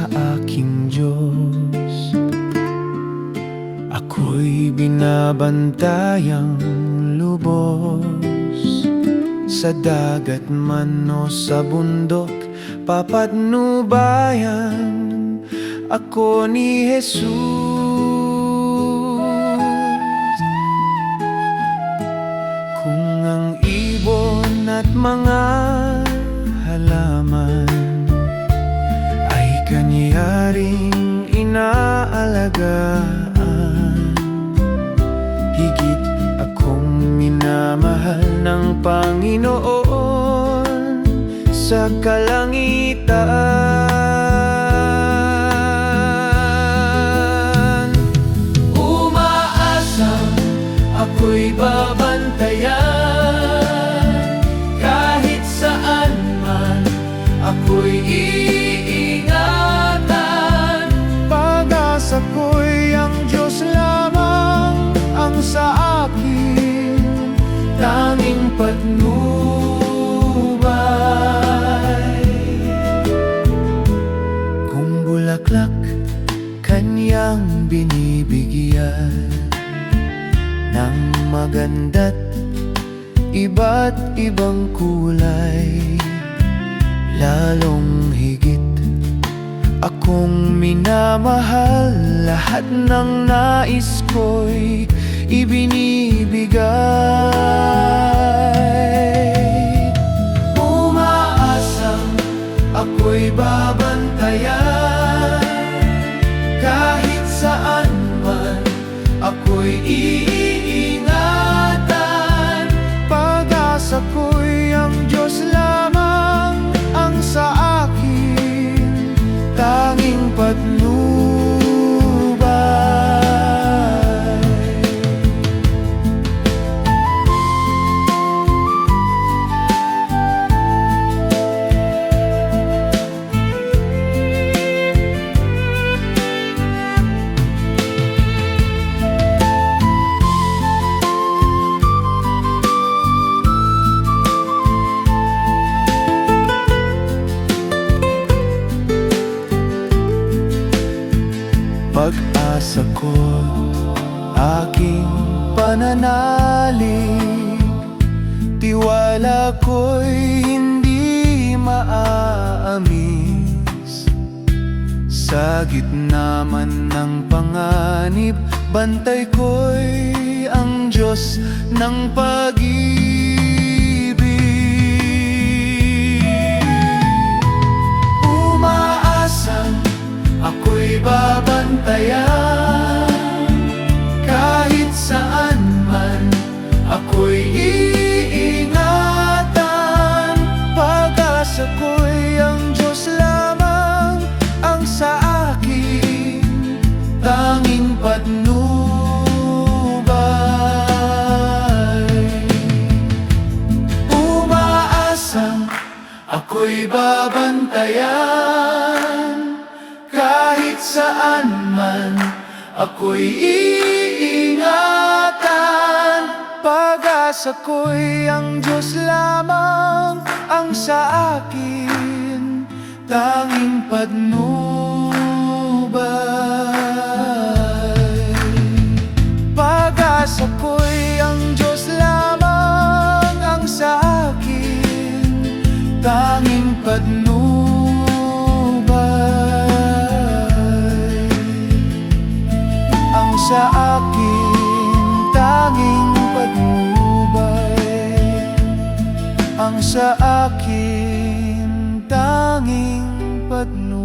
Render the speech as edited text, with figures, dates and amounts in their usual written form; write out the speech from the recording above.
sa aking Diyos. Ako'y binabantayang lubos, sa dagat man o sa bundok, papatnubayan ako ni Jesus. Kung ang ibon at mga halaman ay Kanya ring inaalagaan, higit akong minamahal ng Panginoon sa kalangitan. Umaasang ako'y babantayan, kahit saan man ako'y iingatan. Pag-asa ko'y ang Diyos lamang ang sa akin, tanging patnubay. Kung bulaklak Kanyang binibigyan ng maganda't iba't ibang kulay, lalong higit akong minamahal, lahat ng nais ko'y ibinibigay. Umaasang ako'y babantayan, kahit saan man ako'y iingatan. Pag-asa ko'y ang Diyos lamang ang sa akin, tanging patnubay. Pag-asa ko, aking pananalig, tiwala ko'y hindi maaamis. Sa gitna man ng panganib, bantay ko'y ang Diyos ng pag-ibig. Umaasang ako'y babantayan, kahit saan man ako'y iingatan. Pag-asa ko'y ang Diyos lamang ang sa akin, tanging patnubay. Umaasang ako'y babantayan, kahit saan man ako'y iingatan. Pag-asa ko'y ang Diyos lamang ang sa akin, tanging patnubay. Pag-asa ko'y ang Diyos lamang ang sa akin, tanging patnubay. Ang sa akin, tanging patnubay. Ang sa akin, tanging patnubay.